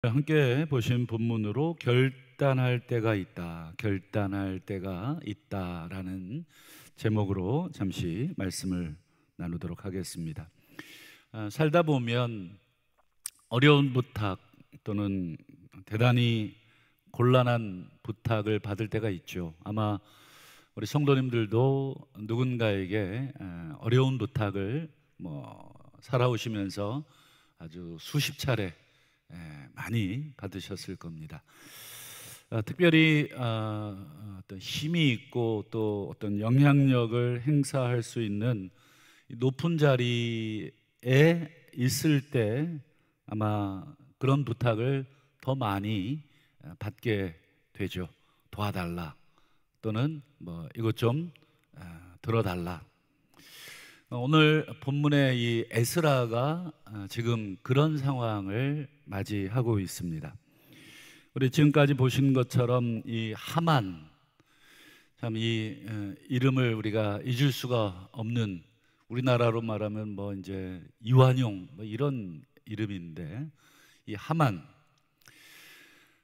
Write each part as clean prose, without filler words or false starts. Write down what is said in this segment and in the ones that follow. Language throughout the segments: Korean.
함께 보신 본문으로 결단할 때가 있다, 결단할 때가 있다라는 제목으로 잠시 말씀을 나누도록 하겠습니다. 살다 보면 어려운 부탁 또는 대단히 곤란한 부탁을 받을 때가 있죠. 아마 우리 성도님들도 누군가에게 어려운 부탁을 살아오시면서 아주 수십 차례 많이 받으셨을 겁니다. 특별히 어떤 힘이 있고 또 어떤 영향력을 행사할 수 있는 높은 자리에 있을 때 아마 그런 부탁을 더 많이 받게 되죠. 도와달라 또는 이것 좀 들어달라. 오늘 본문의 이 에스라가 지금 그런 상황을 맞이하고 있습니다. 우리 지금까지 보신 것처럼 이 하만, 참 이 이름을 우리가 잊을 수가 없는, 우리나라로 말하면 이제 이완용 이런 이름인데, 이 하만,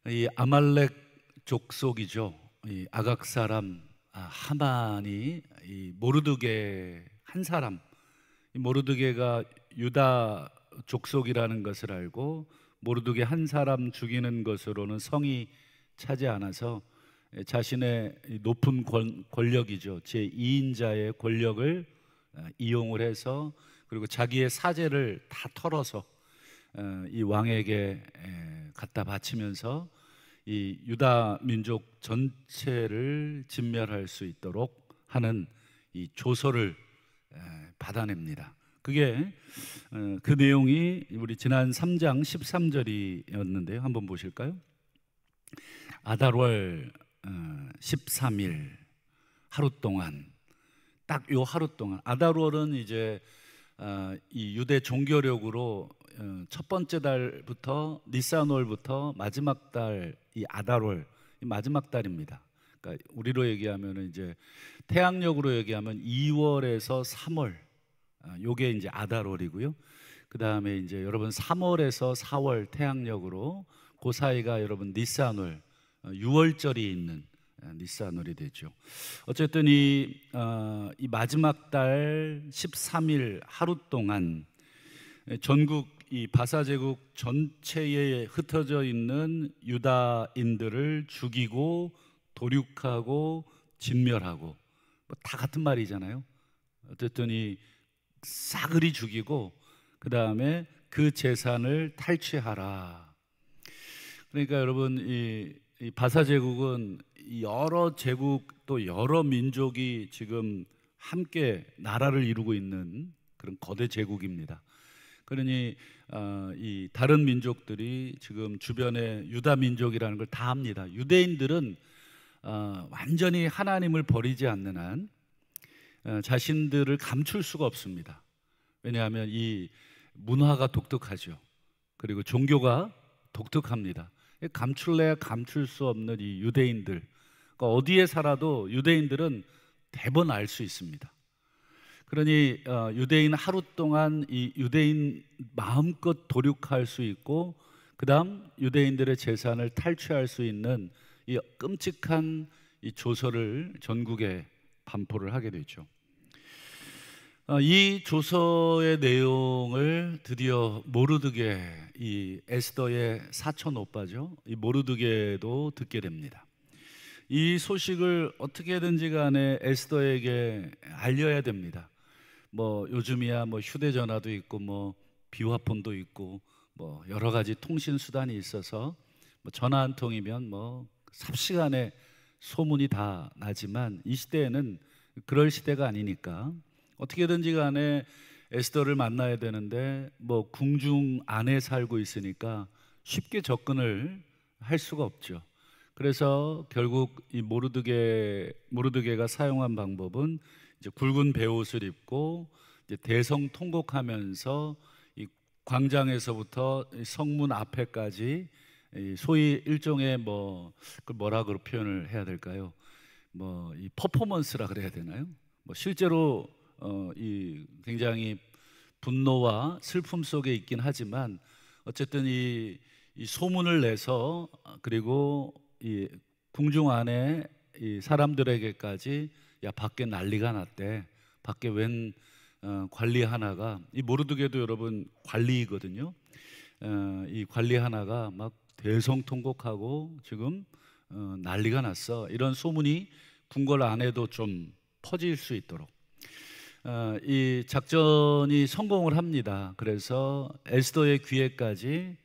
이 아말렉 족속이죠. 이 아각 사람 하만이 이 모르드게 한 사람, 이 모르드게가 유다 족속이라는 것을 알고 모르드게 한 사람 죽이는 것으로는 성이 차지 않아서 자신의 높은 권력이죠, 제2인자의 권력을 이용을 해서, 그리고 자기의 사제를 다 털어서 이 왕에게 갖다 바치면서 이 유다 민족 전체를 진멸할 수 있도록 하는 이 조서를 받아냅니다. 그게 그 내용이 우리 지난 3장 13절이었는데요. 한번 보실까요? 아달월 13일 하루 동안, 딱 요 하루 동안, 아달월은 이제 이 유대 종교력으로 첫 번째 달부터 니산월부터 마지막 달, 이 아달월, 이 마지막 달입니다. 그러니까 우리로 얘기하면 이제 태양력으로 얘기하면 2월에서 3월, 요게 이제 아달월이고요. 그 다음에 이제 여러분 3월에서 4월 태양력으로 그 사이가 여러분 니산월, 6월절이 있는 니산월이 되죠. 어쨌든 이 마지막 달 13일 하루 동안 전국 이 바사 제국 전체에 흩어져 있는 유다인들을 죽이고 도륙하고 진멸하고, 다 같은 말이잖아요. 어쨌든 이 싸그리 죽이고 그 다음에 그 재산을 탈취하라. 그러니까 여러분 이 바사 제국은 여러 제국 또 여러 민족이 지금 함께 나라를 이루고 있는 그런 거대 제국입니다. 그러니 이 다른 민족들이 지금 주변에 유다 민족이라는 걸 다 압니다. 유대인들은 완전히 하나님을 버리지 않는 한 자신들을 감출 수가 없습니다. 왜냐하면 이 문화가 독특하죠. 그리고 종교가 독특합니다. 감출래야 감출 수 없는 이 유대인들, 그러니까 어디에 살아도 유대인들은 대번 알 수 있습니다. 그러니 유대인 하루 동안 이 유대인 마음껏 도륙할 수 있고, 그 다음 유대인들의 재산을 탈취할 수 있는 이 끔찍한 이 조서를 전국에 반포를 하게 되죠. 이 조서의 내용을 드디어 모르드게, 이 에스더의 사촌 오빠죠, 이 모르드게도 듣게 됩니다. 이 소식을 어떻게든지 간에 에스더에게 알려야 됩니다. 요즘이야 휴대전화도 있고 비화폰도 있고 여러 가지 통신 수단이 있어서 전화 한 통이면 삽시간에 소문이 다 나지만, 이 시대에는 그럴 시대가 아니니까 어떻게든지 간에 에스더를 만나야 되는데 궁중 안에 살고 있으니까 쉽게 접근을 할 수가 없죠. 그래서 결국 이 모르드게가 사용한 방법은 이제 굵은 베옷을 입고 이제 대성통곡하면서 이 광장에서부터 성문 앞에까지 소위 일종의 그걸 뭐라고 표현을 해야 될까요? 이 퍼포먼스라 그래야 되나요? 실제로 이 굉장히 분노와 슬픔 속에 있긴 하지만, 어쨌든 이 이 소문을 내서 그리고 이 궁중 안에 이 사람들에게까지 야 밖에 난리가 났대. 밖에 웬 관리 하나가, 이 모르드게도 여러분 관리이거든요. 이 관리 하나가 막 대성통곡하고 지금 난리가 났어. 이런 소문이 궁궐 안에도 좀 퍼질 수 있도록 이 작전이 성공을 합니다. 그래서 에스더의 귀에까지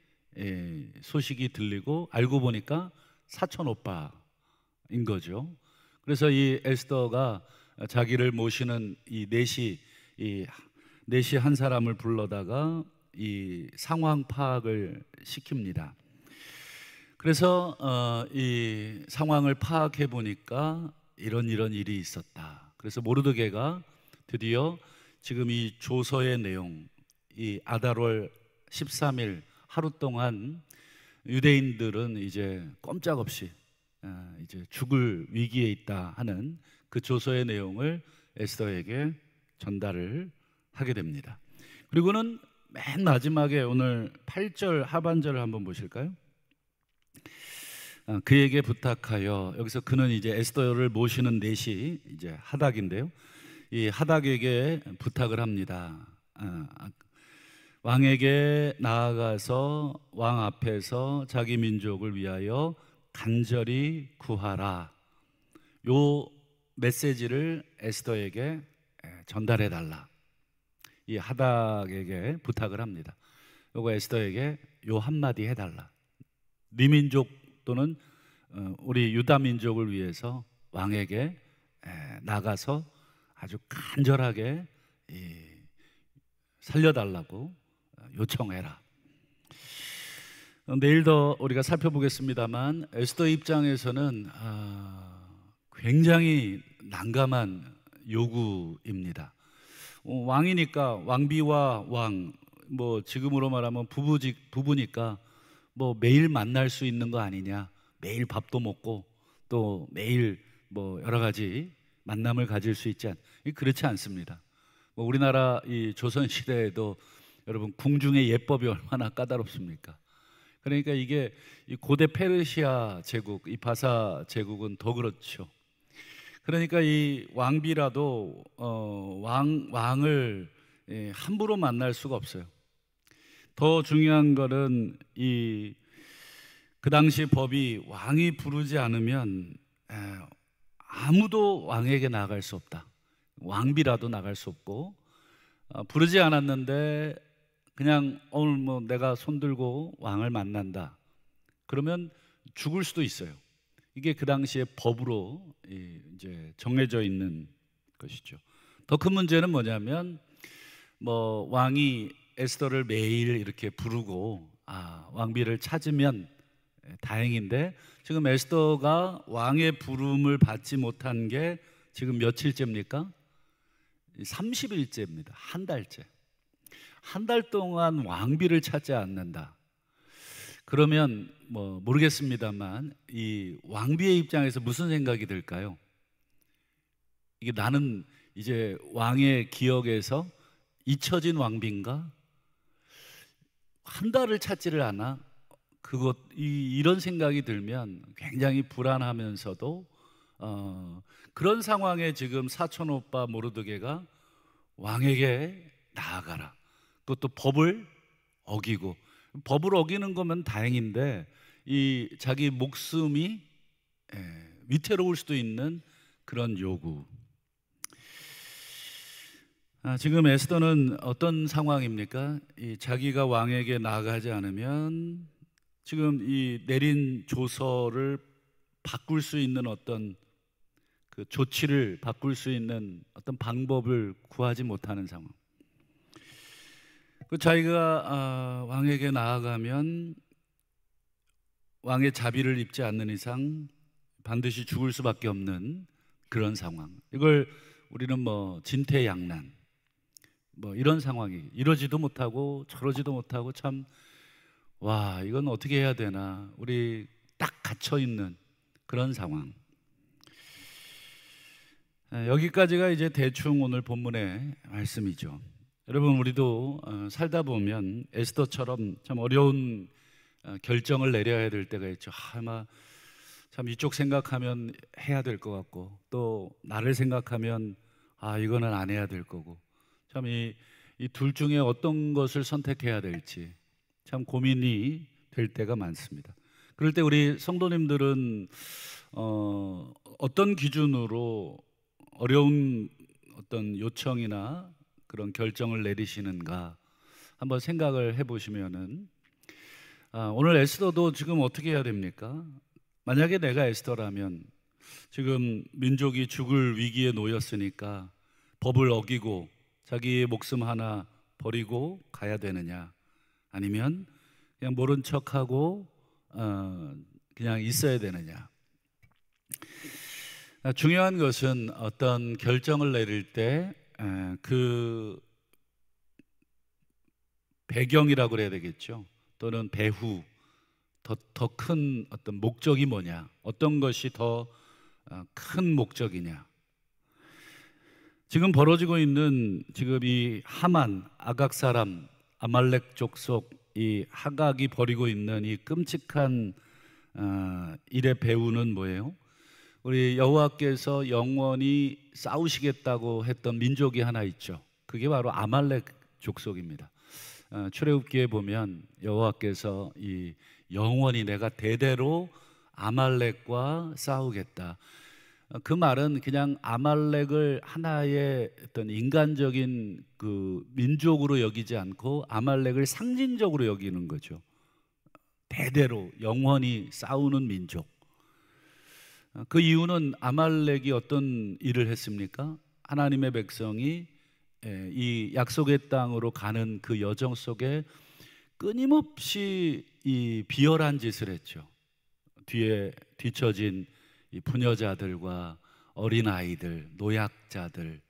소식이 들리고 알고 보니까 사촌 오빠인 거죠. 그래서 이 에스더가 자기를 모시는 이 내시 한 사람을 불러다가 이 상황 파악을 시킵니다. 그래서 이 상황을 파악해 보니까 이런 일이 있었다. 그래서 모르드게가 드디어 지금 이 조서의 내용, 이 아달월 13일 하루 동안 유대인들은 이제 꼼짝없이 이제 죽을 위기에 있다 하는 그 조서의 내용을 에스더에게 전달을 하게 됩니다. 그리고는 맨 마지막에 오늘 8절 하반절을 한번 보실까요? 그에게 부탁하여, 여기서 그는 이제 에스더를 모시는 넷이 이제 하닥인데요. 이 하닥에게 부탁을 합니다. 왕에게 나아가서 왕 앞에서 자기 민족을 위하여 간절히 구하라. 요 메시지를 에스더에게 전달해 달라. 이 하닥에게 부탁을 합니다. 요거 에스더에게 요 한마디 해달라. 네 민족 또는 우리 유다 민족을 위해서 왕에게 나가서 아주 간절하게 살려달라고 요청해라. 내일 더 우리가 살펴보겠습니다만 에스더 입장에서는 굉장히 난감한 요구입니다. 왕이니까 왕비와 왕, 뭐 지금으로 말하면 부부니까 뭐 매일 만날 수 있는 거 아니냐, 매일 밥도 먹고 또 매일 뭐 여러 가지 만남을 가질 수 있지 그렇지 않습니다. 뭐 우리나라 이 조선 시대에도 여러분 궁중의 예법이 얼마나 까다롭습니까? 그러니까 이게 이 고대 페르시아 제국, 이 바사 제국은 더 그렇죠. 그러니까 이 왕비라도 왕을 함부로 만날 수가 없어요. 더 중요한 거는 그 당시 법이 왕이 부르지 않으면 아무도 왕에게 나갈 수 없다. 왕비라도 나갈 수 없고, 부르지 않았는데 그냥 오늘 뭐 내가 손들고 왕을 만난다 그러면 죽을 수도 있어요. 이게 그 당시의 법으로 이제 정해져 있는 것이죠. 더 큰 문제는 뭐냐면 뭐 왕이 에스더를 매일 이렇게 부르고 왕비를 찾으면 다행인데, 지금 에스더가 왕의 부름을 받지 못한 게 지금 며칠째입니까? 30일째입니다. 한 달째. 한 달 동안 왕비를 찾지 않는다. 그러면 뭐 모르겠습니다만 이 왕비의 입장에서 무슨 생각이 들까요? 이게 나는 이제 왕의 기억에서 잊혀진 왕비인가? 한 달을 찾지를 않아? 이런 생각이 들면 굉장히 불안하면서도 그런 상황에 지금 사촌 오빠 모르드게가 왕에게 나아가라. 그것도 법을 어기고, 법을 어기는 거면 다행인데 이 자기 목숨이 위태로울 수도 있는 그런 요구. 지금 에스더는 어떤 상황입니까? 자기가 왕에게 나아가지 않으면 지금 이 내린 조서를 바꿀 수 있는 어떤 그 조치를 바꿀 수 있는 어떤 방법을 구하지 못하는 상황. 자기가 왕에게 나아가면 왕의 자비를 입지 않는 이상 반드시 죽을 수밖에 없는 그런 상황. 이걸 우리는 뭐 진퇴양난 뭐 이런 상황이, 이러지도 못하고 저러지도 못하고 참 이건 어떻게 해야 되나, 우리 딱 갇혀 있는 그런 상황. 여기까지가 이제 대충 오늘 본문의 말씀이죠. 여러분, 우리도 살다 보면 에스더처럼 참 어려운 결정을 내려야 될 때가 있죠. 아마 참 이쪽 생각하면 해야 될 것 같고, 또 나를 생각하면 이거는 안 해야 될 거고, 참 이 둘 중에 어떤 것을 선택해야 될지 참 고민이 될 때가 많습니다. 그럴 때 우리 성도님들은 어떤 기준으로 어려운 어떤 요청이나 그런 결정을 내리시는가 한번 생각을 해보시면은, 오늘 에스더도 지금 어떻게 해야 됩니까? 만약에 내가 에스더라면 지금 민족이 죽을 위기에 놓였으니까 법을 어기고 자기의 목숨 하나 버리고 가야 되느냐, 아니면 그냥 모른 척하고 그냥 있어야 되느냐. 중요한 것은 어떤 결정을 내릴 때 그 배경이라고 그래야 되겠죠. 또는 배후 더 큰 어떤 목적이 뭐냐, 어떤 것이 더 큰 목적이냐. 지금 벌어지고 있는 지금 이 하만, 아각 사람, 아말렉 족속 이 하각이 벌이고 있는 이 끔찍한 일의 배후는 뭐예요? 우리 여호와께서 영원히 싸우시겠다고 했던 민족이 하나 있죠. 그게 바로 아말렉 족속입니다. 출애굽기에 보면 여호와께서 이 영원히 내가 대대로 아말렉과 싸우겠다. 그 말은 그냥 아말렉을 하나의 어떤 인간적인 그 민족으로 여기지 않고 아말렉을 상징적으로 여기는 거죠. 대대로 영원히 싸우는 민족. 그 이유는 아말렉이 어떤 일을 했습니까? 하나님의 백성이 이 약속의 땅으로 가는 그 여정 속에 끊임없이 이 비열한 짓을 했죠. 뒤에 뒤처진 이 부녀자들과 어린아이들, 노약자들,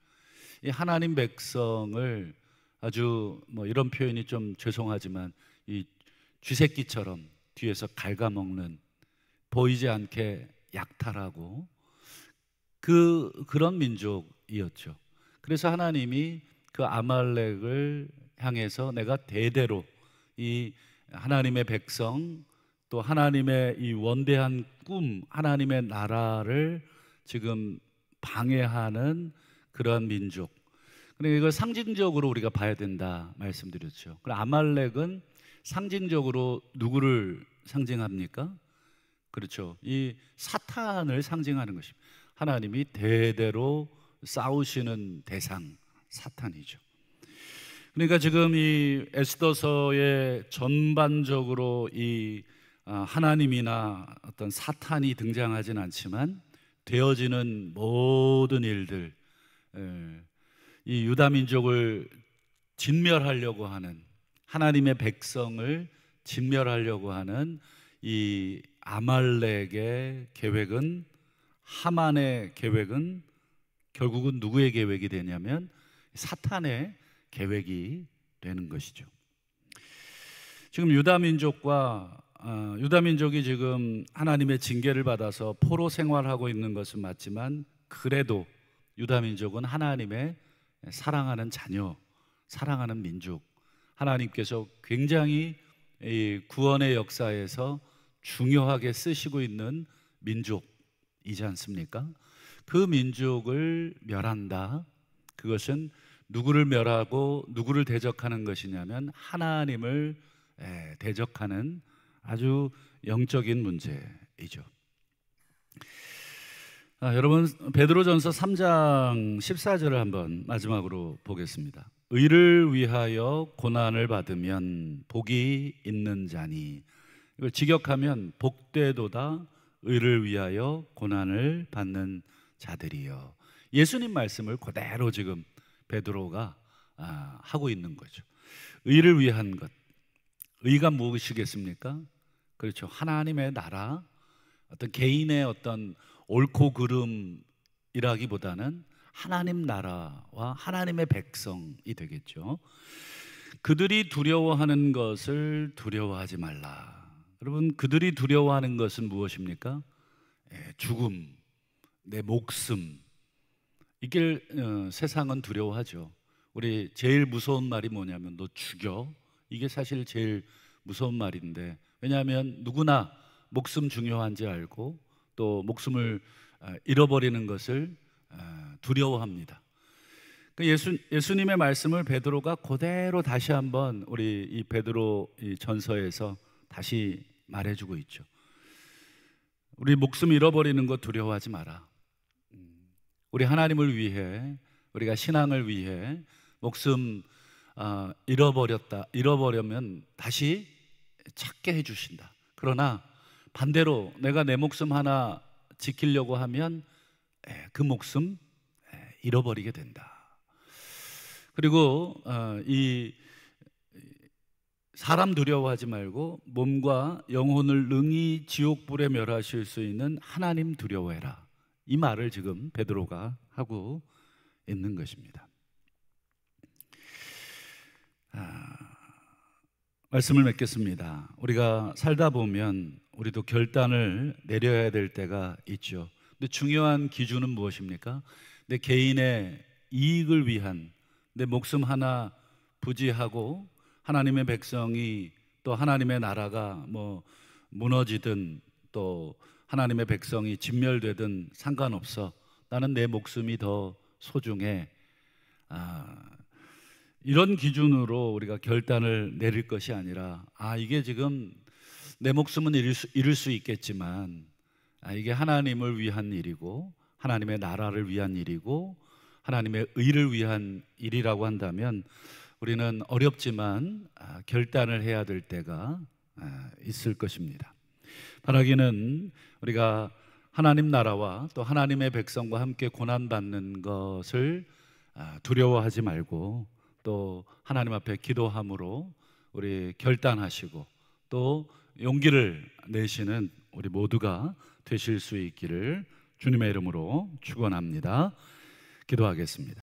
이 하나님 백성을 아주 이런 표현이 좀 죄송하지만 이 쥐새끼처럼 뒤에서 갉아먹는, 보이지 않게 약탈하고 그런 민족이었죠. 그래서 하나님이 그 아말렉을 향해서 내가 대대로 이 하나님의 백성, 또 하나님의 이 원대한 꿈, 하나님의 나라를 지금 방해하는 그러한 민족. 그러니까 이걸 상징적으로 우리가 봐야 된다 말씀드렸죠. 그럼 아말렉은 상징적으로 누구를 상징합니까? 그렇죠. 이 사탄을 상징하는 것입니다. 하나님이 대대로 싸우시는 대상, 사탄이죠. 그러니까 지금 이 에스더서에 전반적으로 이 하나님이나 어떤 사탄이 등장하진 않지만 되어지는 모든 일들, 이 유다 민족을 진멸하려고 하는, 하나님의 백성을 진멸하려고 하는 이 아말렉의 계획은, 하만의 계획은 결국은 누구의 계획이 되냐면 사탄의 계획이 되는 것이죠. 지금 유다 민족이 지금 하나님의 징계를 받아서 포로 생활하고 있는 것은 맞지만, 그래도 유다 민족은 하나님의 사랑하는 자녀, 사랑하는 민족, 하나님께서 굉장히 이 구원의 역사에서 중요하게 쓰시고 있는 민족이지 않습니까? 그 민족을 멸한다. 그것은 누구를 멸하고 누구를 대적하는 것이냐면 하나님을 대적하는 아주 영적인 문제이죠. 여러분, 베드로전서 3장 14절을 한번 마지막으로 보겠습니다. 의를 위하여 고난을 받으면 복이 있는 자니, 이걸 직역하면 복되도다 의를 위하여 고난을 받는 자들이여. 예수님 말씀을 그대로 지금 베드로가 하고 있는 거죠. 의를 위한 것, 의가 무엇이겠습니까? 그렇죠. 하나님의 나라, 어떤 개인의 어떤 옳고 그름이라기보다는 하나님 나라와 하나님의 백성이 되겠죠. 그들이 두려워하는 것을 두려워하지 말라. 여러분, 그들이 두려워하는 것은 무엇입니까? 죽음, 내 목숨. 이게 세상은 두려워하죠. 우리 제일 무서운 말이 뭐냐면 너 죽여. 이게 사실 제일 무서운 말인데 왜냐하면 누구나 목숨 중요한지 알고 또 목숨을 잃어버리는 것을 두려워합니다. 예수님의 말씀을 베드로가 그대로 다시 한번 우리 이 베드로 이 전서에서 다시 말해주고 있죠. 우리 목숨 잃어버리는 것 두려워하지 마라. 우리 하나님을 위해, 우리가 신앙을 위해 목숨 잃어버려면 다시 찾게 해주신다. 그러나 반대로 내가 내 목숨 하나 지키려고 하면 그 목숨 잃어버리게 된다. 그리고 이 사람 두려워하지 말고 몸과 영혼을 능히 지옥불에 멸하실 수 있는 하나님 두려워해라. 이 말을 지금 베드로가 하고 있는 것입니다. 말씀을 맺겠습니다. 우리가 살다 보면 우리도 결단을 내려야 될 때가 있죠. 근데 중요한 기준은 무엇입니까? 내 개인의 이익을 위한, 내 목숨 하나 부지하고 하나님의 백성이 또 하나님의 나라가 무너지든 또 하나님의 백성이 진멸되든 상관없어. 나는 내 목숨이 더 소중해. 이런 기준으로 우리가 결단을 내릴 것이 아니라 이게 지금 내 목숨은 잃을 수 있겠지만 이게 하나님을 위한 일이고 하나님의 나라를 위한 일이고 하나님의 의를 위한 일이라고 한다면 우리는 어렵지만 결단을 해야 될 때가 있을 것입니다. 바라기는 우리가 하나님 나라와 또 하나님의 백성과 함께 고난받는 것을 두려워하지 말고 또 하나님 앞에 기도함으로 우리 결단하시고 또 용기를 내시는 우리 모두가 되실 수 있기를 주님의 이름으로 축원합니다. 기도하겠습니다.